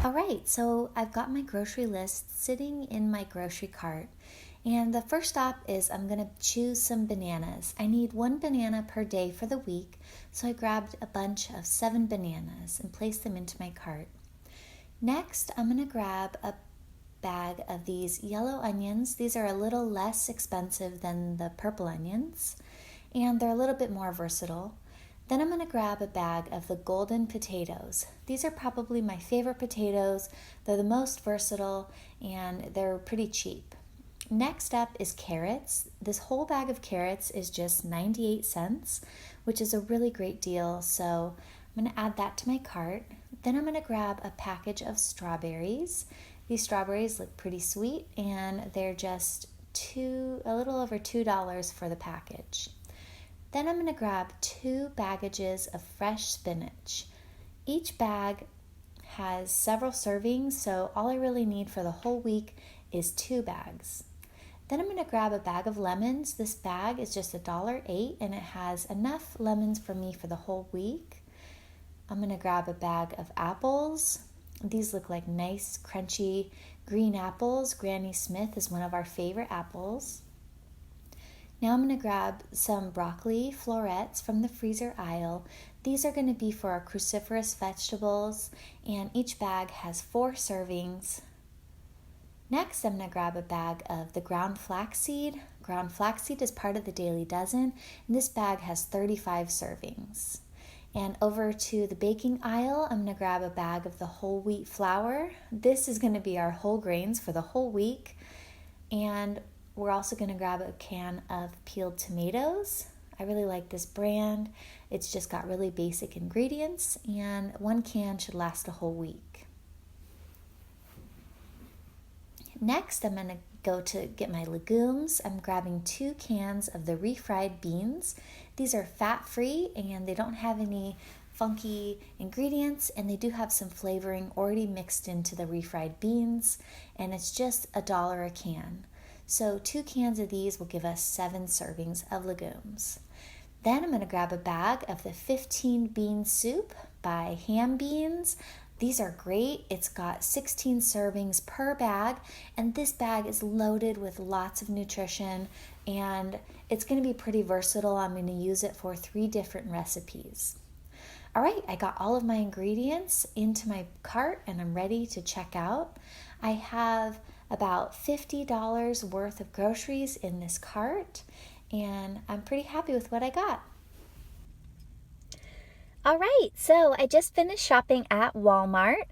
All right, so I've got my grocery list sitting in my grocery cart. And the first stop is I'm going to choose some bananas. I need 1 banana per day for the week, so I grabbed a bunch of 7 bananas and placed them into my cart. Next, I'm going to grab a bag of these yellow onions. These are a little less expensive than the purple onions, and they're a little bit more versatile. Then I'm going to grab a bag of the golden potatoes. These are probably my favorite potatoes. They're the most versatile and they're pretty cheap. Next up is carrots. This whole bag of carrots is just 98 cents, which is a really great deal. So I'm going to add that to my cart. Then I'm going to grab a package of strawberries. These strawberries look pretty sweet and they're just a little over $2 for the package. Then I'm going to grab 2 baggages of fresh spinach. Each bag has several servings, so all I really need for the whole week is 2 bags. Then I'm going to grab a bag of lemons. This bag is just $1.08 and it has enough lemons for me for the whole week. I'm going to grab a bag of apples. These look like nice, crunchy green apples. Granny Smith is one of our favorite apples. Now I'm going to grab some broccoli florets from the freezer aisle. These are going to be for our cruciferous vegetables, and each bag has 4 servings. Next, I'm going to grab a bag of the ground flaxseed. Ground flaxseed is part of the Daily Dozen, and this bag has 35 servings. And over to the baking aisle, I'm going to grab a bag of the whole wheat flour. This is going to be our whole grains for the whole week. And we're also going to grab a can of peeled tomatoes. I really like this brand. It's just got really basic ingredients, and 1 can should last a whole week. Next, I'm going to go to get my legumes. I'm grabbing 2 cans of the refried beans. These are fat-free and they don't have any funky ingredients, and they do have some flavoring already mixed into the refried beans, and it's just $1 a can. So 2 cans of these will give us 7 servings of legumes. Then I'm going to grab a bag of the 15 bean soup by Ham Beans. These are great. It's got 16 servings per bag, and this bag is loaded with lots of nutrition, and it's going to be pretty versatile. I'm going to use it for 3 different recipes. All right, I got all of my ingredients into my cart and I'm ready to check out. I have about $50 worth of groceries in this cart, and I'm pretty happy with what I got. All right, so I just finished shopping at Walmart.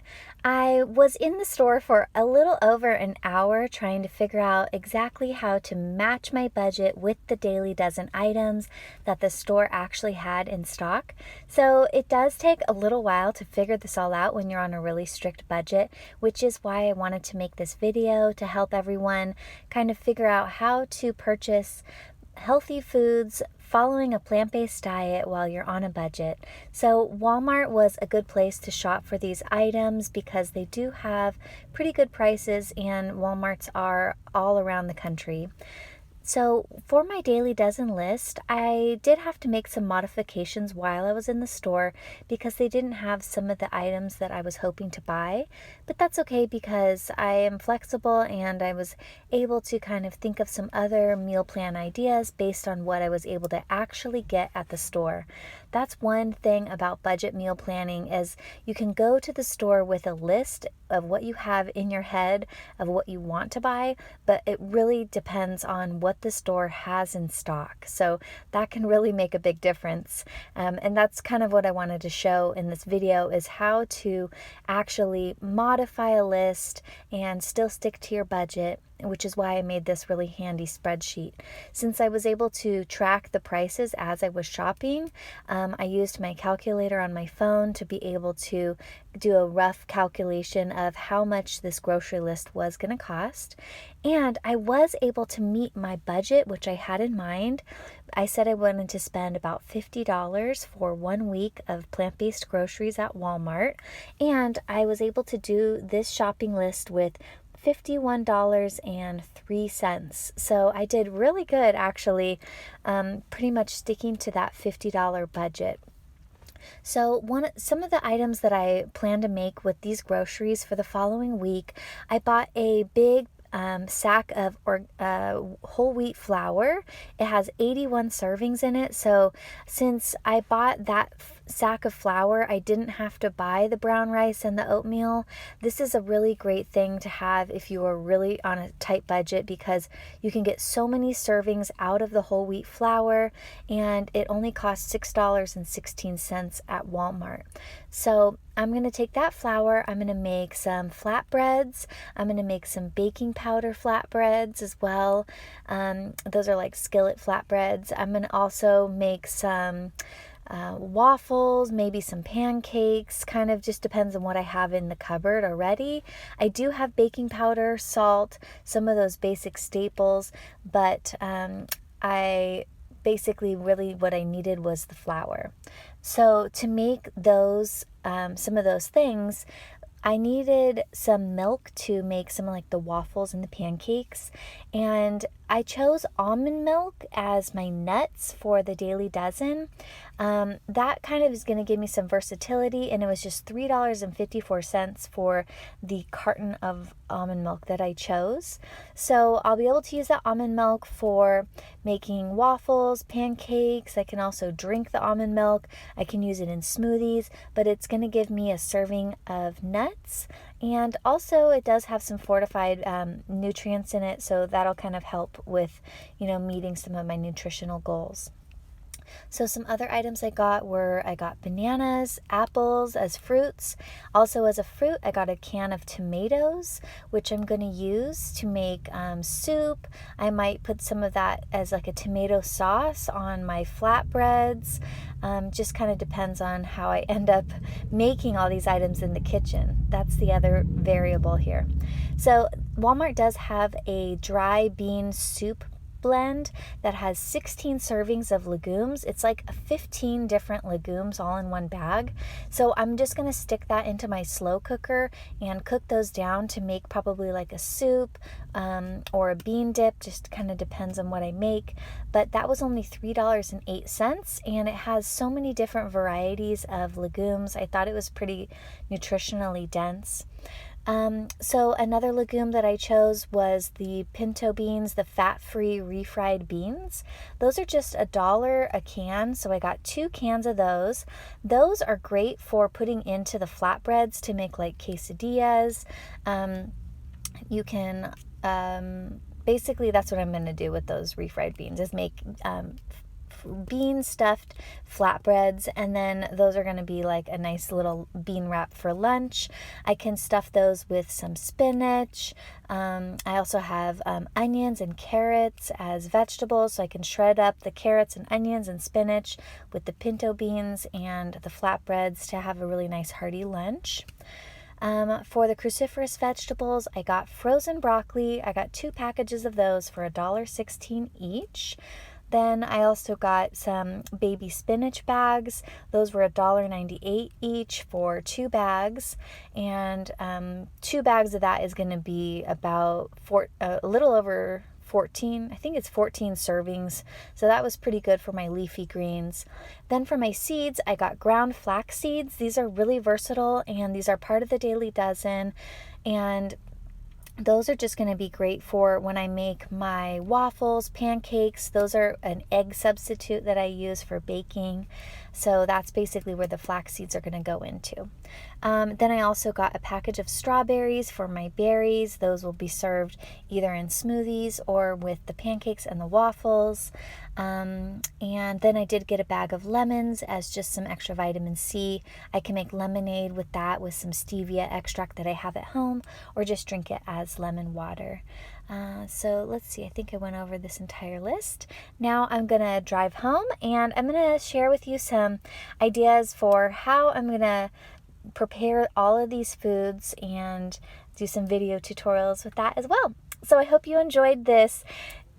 I was in the store for a little over an hour trying to figure out exactly how to match my budget with the Daily Dozen items that the store actually had in stock. So it does take a little while to figure this all out when you're on a really strict budget, which is why I wanted to make this video to help everyone kind of figure out how to purchase healthy foods following a plant-based diet while you're on a budget. So Walmart was a good place to shop for these items because they do have pretty good prices, and Walmarts are all around the country. So for my Daily Dozen list, I did have to make some modifications while I was in the store because they didn't have some of the items that I was hoping to buy. But that's okay because I am flexible and I was able to kind of think of some other meal plan ideas based on what I was able to actually get at the store. That's one thing about budget meal planning is you can go to the store with a list of what you have in your head of what you want to buy, but it really depends on what the store has in stock. So that can really make a big difference. And that's kind of what I wanted to show in this video is how to actually modify a list and still stick to your budget, which is why I made this really handy spreadsheet. Since I was able to track the prices as I was shopping, I used my calculator on my phone to be able to do a rough calculation of how much this grocery list was going to cost. And I was able to meet my budget, which I had in mind. I said I wanted to spend about $50 for 1 week of plant-based groceries at Walmart. And I was able to do this shopping list with $51.03. So I did really good actually, pretty much sticking to that $50 budget. So some of the items that I plan to make with these groceries for the following week, I bought a big sack of whole wheat flour. It has 81 servings in it. So since I bought that sack of flour, I didn't have to buy the brown rice and the oatmeal. This is a really great thing to have if you are really on a tight budget, because you can get so many servings out of the whole wheat flour, and it only costs $6.16 at Walmart. So I'm going to take that flour, I'm going to make some flatbreads, I'm going to make some baking powder flatbreads as well. Those are like skillet flatbreads. I'm going to also make some waffles, maybe some pancakes, kind of just depends on what I have in the cupboard already. I do have baking powder, salt, some of those basic staples, but I basically really what I needed was the flour. So to make those, some of those things, I needed some milk to make some like the waffles and the pancakes, and I chose almond milk as my nuts for the daily dozen. That kind of is going to give me some versatility, and it was just $3.54 for the carton of almond milk that I chose. So I'll be able to use that almond milk for making waffles, pancakes. I can also drink the almond milk. I can use it in smoothies, but it's going to give me a serving of nuts. And also it does have some fortified nutrients in it, so that'll kind of help with, meeting some of my nutritional goals. So some other items I got bananas, apples as fruits. Also as a fruit, I got a can of tomatoes, which I'm going to use to make soup. I might put some of that as like a tomato sauce on my flatbreads. Just kind of depends on how I end up making all these items in the kitchen. That's the other variable here. So Walmart does have a dry bean soup blend that has 16 servings of legumes. It's like 15 different legumes all in one bag. So I'm just going to stick that into my slow cooker and cook those down to make probably like a soup or a bean dip. Just kind of depends on what I make. But that was only $3.08, and it has so many different varieties of legumes. I thought it was pretty nutritionally dense. So another legume that I chose was the pinto beans, the fat-free refried beans. Those are just $1 a can, so I got 2 cans of those. Those are great for putting into the flatbreads to make like quesadillas. You can, basically that's what I'm going to do with those refried beans, is make bean stuffed flatbreads, and then those are going to be like a nice little bean wrap for lunch. I can stuff those with some spinach. I also have onions and carrots as vegetables, so I can shred up the carrots and onions and spinach with the pinto beans and the flatbreads to have a really nice hearty lunch. For the cruciferous vegetables, I got frozen broccoli. I got 2 packages of those for $1.16 each. Then I also got some baby spinach bags. Those were $1.98 each for 2 bags. And 2 bags of that is going to be about a little over 14, I think it's 14 servings. So that was pretty good for my leafy greens. Then for my seeds, I got ground flax seeds. These are really versatile, and these are part of the daily dozen. And those are just going to be great for when I make my waffles, pancakes. Those are an egg substitute that I use for baking. So that's basically where the flax seeds are going to go into. Then I also got a package of strawberries for my berries. Those will be served either in smoothies or with the pancakes and the waffles. And then I did get a bag of lemons as just some extra vitamin C. I can make lemonade with that with some stevia extract that I have at home, or just drink it as lemon water. So let's see, I think I went over this entire list. Now I'm going to drive home, and I'm going to share with you some ideas for how I'm going to prepare all of these foods and do some video tutorials with that as well. So I hope you enjoyed this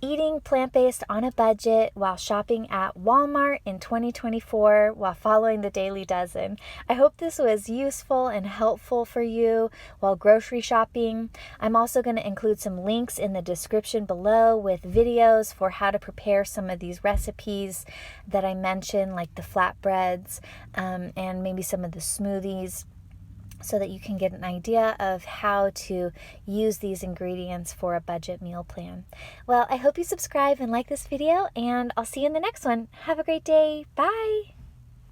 eating plant-based on a budget while shopping at Walmart in 2024 while following the Daily Dozen. I hope this was useful and helpful for you while grocery shopping. I'm also going to include some links in the description below with videos for how to prepare some of these recipes that I mentioned, like the flatbreads and maybe some of the smoothies, so that you can get an idea of how to use these ingredients for a budget meal plan. Well, I hope you subscribe and like this video, and I'll see you in the next one. Have a great day. Bye.